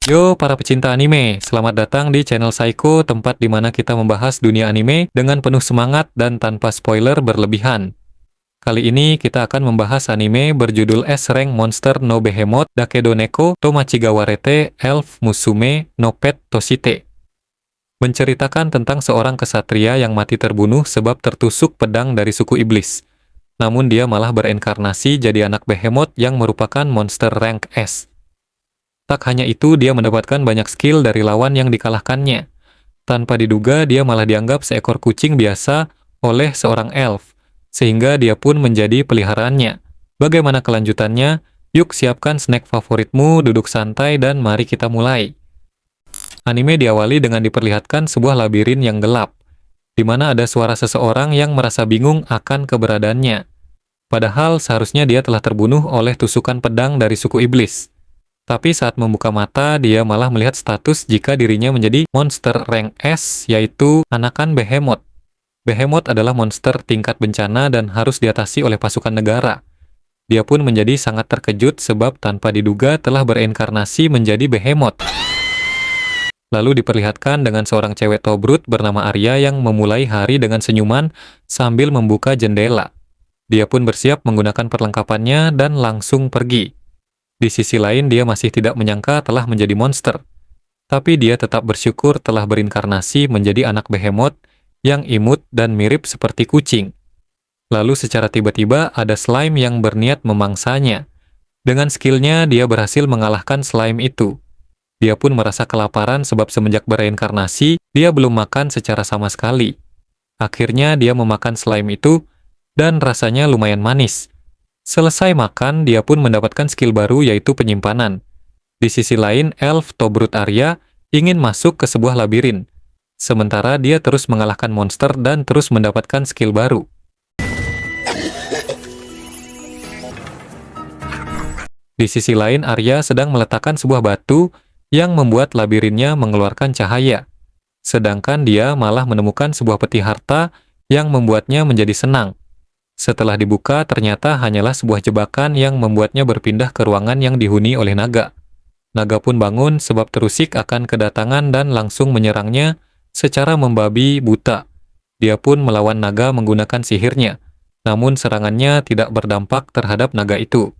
Yo para pecinta anime, selamat datang di channel Saiko, tempat di mana kita membahas dunia anime dengan penuh semangat dan tanpa spoiler berlebihan. Kali ini kita akan membahas anime berjudul S-Rank Monster no Behemoth Dakedo Neko Tomachigawarete Elf Musume no Pet Toshite. Menceritakan tentang seorang kesatria yang mati terbunuh sebab tertusuk pedang dari suku iblis. Namun dia malah berinkarnasi jadi anak behemoth yang merupakan monster rank S. Tak hanya itu, dia mendapatkan banyak skill dari lawan yang dikalahkannya. Tanpa diduga, dia malah dianggap seekor kucing biasa oleh seorang elf, sehingga dia pun menjadi peliharaannya. Bagaimana kelanjutannya? Yuk siapkan snack favoritmu, duduk santai, dan mari kita mulai. Anime diawali dengan diperlihatkan sebuah labirin yang gelap, di mana ada suara seseorang yang merasa bingung akan keberadaannya. Padahal seharusnya dia telah terbunuh oleh tusukan pedang dari suku iblis. Tapi saat membuka mata, dia malah melihat status jika dirinya menjadi monster rank S, yaitu anakan Behemoth. Behemoth adalah monster tingkat bencana dan harus diatasi oleh pasukan negara. Dia pun menjadi sangat terkejut sebab tanpa diduga telah berinkarnasi menjadi Behemoth. Lalu diperlihatkan dengan seorang cewek Tobrut bernama Arya yang memulai hari dengan senyuman sambil membuka jendela. Dia pun bersiap menggunakan perlengkapannya dan langsung pergi. Di sisi lain, dia masih tidak menyangka telah menjadi monster. Tapi dia tetap bersyukur telah berinkarnasi menjadi anak behemoth yang imut dan mirip seperti kucing. Lalu secara tiba-tiba ada slime yang berniat memangsanya. Dengan skillnya, dia berhasil mengalahkan slime itu. Dia pun merasa kelaparan sebab semenjak berinkarnasi, dia belum makan secara sama sekali. Akhirnya dia memakan slime itu, dan rasanya lumayan manis. Selesai makan, dia pun mendapatkan skill baru yaitu penyimpanan. Di sisi lain, elf Tobrut Arya ingin masuk ke sebuah labirin. Sementara dia terus mengalahkan monster dan terus mendapatkan skill baru. Di sisi lain, Arya sedang meletakkan sebuah batu yang membuat labirinnya mengeluarkan cahaya. Sedangkan dia malah menemukan sebuah peti harta yang membuatnya menjadi senang. Setelah dibuka, ternyata hanyalah sebuah jebakan yang membuatnya berpindah ke ruangan yang dihuni oleh naga. Naga pun bangun sebab terusik akan kedatangan dan langsung menyerangnya secara membabi buta. Dia pun melawan naga menggunakan sihirnya, namun serangannya tidak berdampak terhadap naga itu.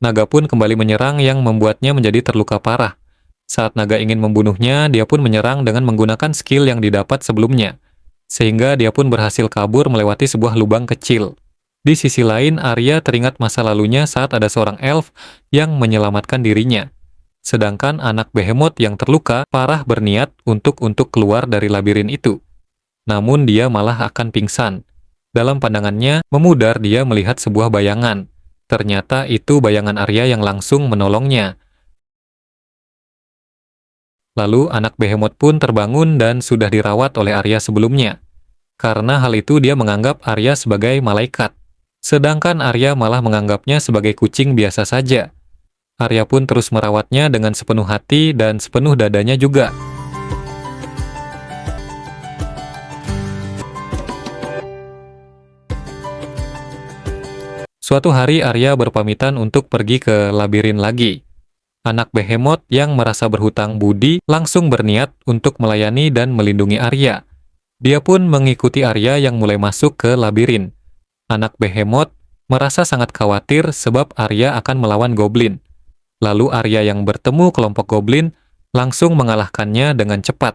Naga pun kembali menyerang yang membuatnya menjadi terluka parah. Saat naga ingin membunuhnya, dia pun menyerang dengan menggunakan skill yang didapat sebelumnya, sehingga dia pun berhasil kabur melewati sebuah lubang kecil. Di sisi lain, Arya teringat masa lalunya saat ada seorang elf yang menyelamatkan dirinya. Sedangkan anak behemoth yang terluka parah berniat untuk keluar dari labirin itu. Namun dia malah akan pingsan. Dalam pandangannya, memudar dia melihat sebuah bayangan. Ternyata itu bayangan Arya yang langsung menolongnya. Lalu anak behemoth pun terbangun dan sudah dirawat oleh Arya sebelumnya. Karena hal itu dia menganggap Arya sebagai malaikat. Sedangkan Arya malah menganggapnya sebagai kucing biasa saja. Arya pun terus merawatnya dengan sepenuh hati dan sepenuh dadanya juga. Suatu hari Arya berpamitan untuk pergi ke labirin lagi. Anak behemoth yang merasa berhutang budi langsung berniat untuk melayani dan melindungi Arya. Dia pun mengikuti Arya yang mulai masuk ke labirin. Anak behemoth merasa sangat khawatir sebab Arya akan melawan goblin. Lalu Arya yang bertemu kelompok goblin langsung mengalahkannya dengan cepat.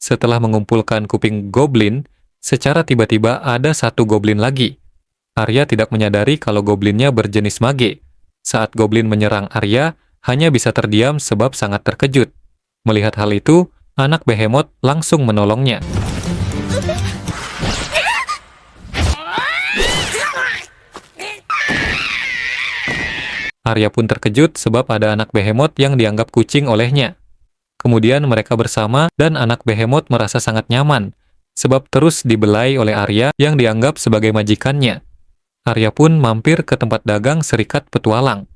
Setelah mengumpulkan kuping goblin, secara tiba-tiba ada satu goblin lagi. Arya tidak menyadari kalau goblinnya berjenis mage. Saat goblin menyerang Arya, hanya bisa terdiam sebab sangat terkejut. Melihat hal itu, anak behemoth langsung menolongnya. Arya pun terkejut sebab ada anak behemoth yang dianggap kucing olehnya. Kemudian mereka bersama dan anak behemoth merasa sangat nyaman sebab terus dibelai oleh Arya yang dianggap sebagai majikannya. Arya pun mampir ke tempat dagang serikat petualang.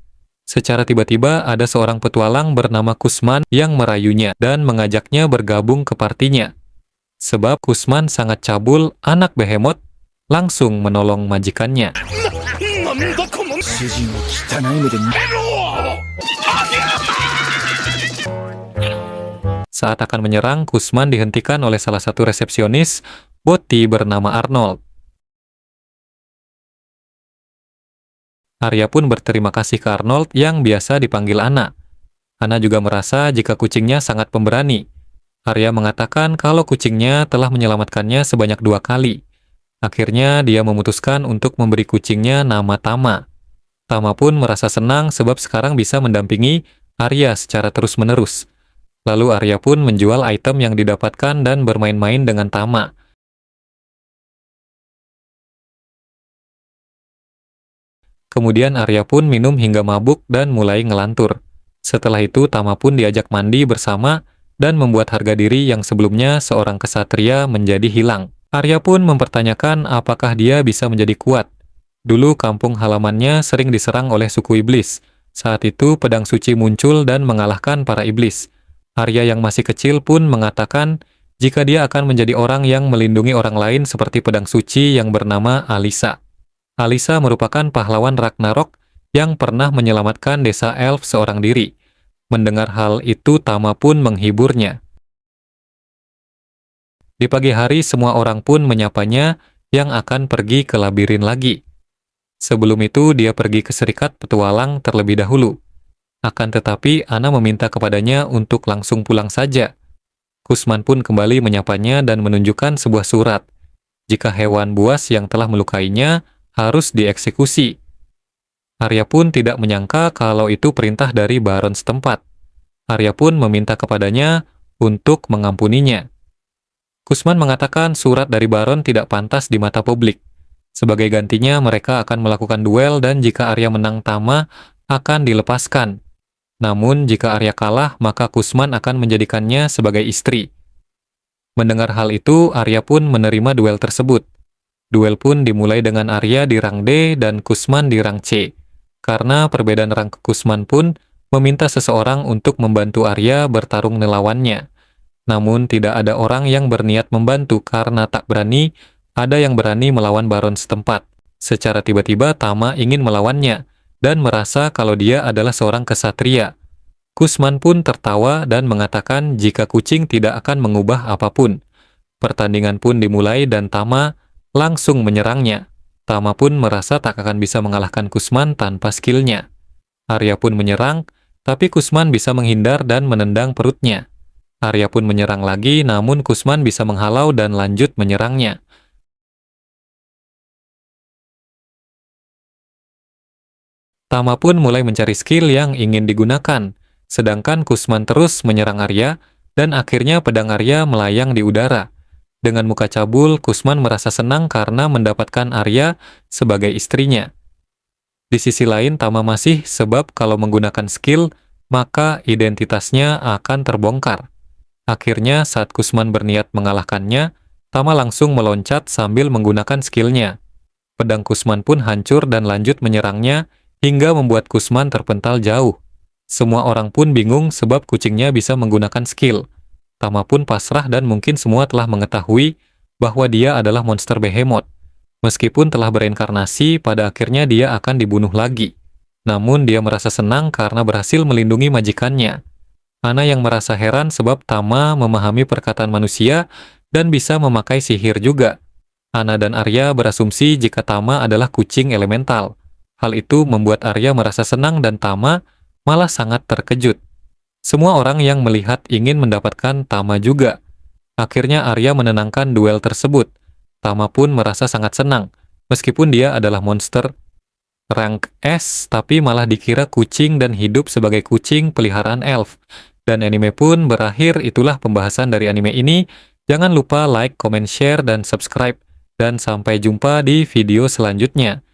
Secara tiba-tiba ada seorang petualang bernama Kusman yang merayunya dan mengajaknya bergabung ke partinya. Sebab Kusman sangat cabul, anak behemoth langsung menolong majikannya. Saat akan menyerang, Kusman dihentikan oleh salah satu resepsionis boti bernama Arnold. Arya pun berterima kasih ke Arnold yang biasa dipanggil Ana. Ana juga merasa jika kucingnya sangat pemberani. Arya mengatakan kalau kucingnya telah menyelamatkannya sebanyak 2 kali. Akhirnya dia memutuskan untuk memberi kucingnya nama Tama. Tama pun merasa senang sebab sekarang bisa mendampingi Arya secara terus-menerus. Lalu Arya pun menjual item yang didapatkan dan bermain-main dengan Tama. Kemudian Arya pun minum hingga mabuk dan mulai ngelantur. Setelah itu Tama pun diajak mandi bersama dan membuat harga diri yang sebelumnya seorang kesatria menjadi hilang. Arya pun mempertanyakan apakah dia bisa menjadi kuat. Dulu kampung halamannya sering diserang oleh suku iblis. Saat itu pedang suci muncul dan mengalahkan para iblis. Arya yang masih kecil pun mengatakan jika dia akan menjadi orang yang melindungi orang lain seperti pedang suci yang bernama Alisa. Alisa merupakan pahlawan Ragnarok yang pernah menyelamatkan desa elf seorang diri. Mendengar hal itu, Tama pun menghiburnya. Di pagi hari, semua orang pun menyapanya yang akan pergi ke labirin lagi. Sebelum itu, dia pergi ke serikat petualang terlebih dahulu. Akan tetapi, Ana meminta kepadanya untuk langsung pulang saja. Kusman pun kembali menyapanya dan menunjukkan sebuah surat. Jika hewan buas yang telah melukainya harus dieksekusi. Arya pun tidak menyangka kalau itu perintah dari baron setempat. Arya pun meminta kepadanya untuk mengampuninya. Kusman mengatakan surat dari baron tidak pantas di mata publik. Sebagai gantinya mereka akan melakukan duel dan jika Arya menang Tama akan dilepaskan. Namun jika Arya kalah maka Kusman akan menjadikannya sebagai istri. Mendengar hal itu Arya pun menerima duel tersebut. Duel pun dimulai dengan Arya di rang D dan Kusman di rang C. Karena perbedaan rang, Kusman pun meminta seseorang untuk membantu Arya bertarung melawannya. Namun tidak ada orang yang berniat membantu karena tak berani, ada yang berani melawan baron setempat. Secara tiba-tiba Tama ingin melawannya dan merasa kalau dia adalah seorang kesatria. Kusman pun tertawa dan mengatakan jika kucing tidak akan mengubah apapun. Pertandingan pun dimulai dan Tama langsung menyerangnya. Tama pun merasa tak akan bisa mengalahkan Kusman tanpa skillnya. Arya pun menyerang, tapi Kusman bisa menghindar dan menendang perutnya. Arya pun menyerang lagi, namun Kusman bisa menghalau dan lanjut menyerangnya. Tama pun mulai mencari skill yang ingin digunakan, sedangkan Kusman terus menyerang Arya, dan akhirnya pedang Arya melayang di udara. Dengan muka cabul, Kusman merasa senang karena mendapatkan Arya sebagai istrinya. Di sisi lain, Tama masih sebab kalau menggunakan skill, maka identitasnya akan terbongkar. Akhirnya, saat Kusman berniat mengalahkannya, Tama langsung meloncat sambil menggunakan skillnya. Pedang Kusman pun hancur dan lanjut menyerangnya, hingga membuat Kusman terpental jauh. Semua orang pun bingung sebab kucingnya bisa menggunakan skill. Tama pun pasrah dan mungkin semua telah mengetahui bahwa dia adalah monster behemoth. Meskipun telah bereinkarnasi, pada akhirnya dia akan dibunuh lagi. Namun dia merasa senang karena berhasil melindungi majikannya. Ana yang merasa heran sebab Tama memahami perkataan manusia dan bisa memakai sihir juga. Ana dan Arya berasumsi jika Tama adalah kucing elemental. Hal itu membuat Arya merasa senang dan Tama malah sangat terkejut. Semua orang yang melihat ingin mendapatkan Tama juga. Akhirnya Arya menenangkan duel tersebut. Tama pun merasa sangat senang, meskipun dia adalah monster rank S, tapi malah dikira kucing dan hidup sebagai kucing peliharaan elf. Dan anime pun berakhir, itulah pembahasan dari anime ini. Jangan lupa like, comment, share, dan subscribe. Dan sampai jumpa di video selanjutnya.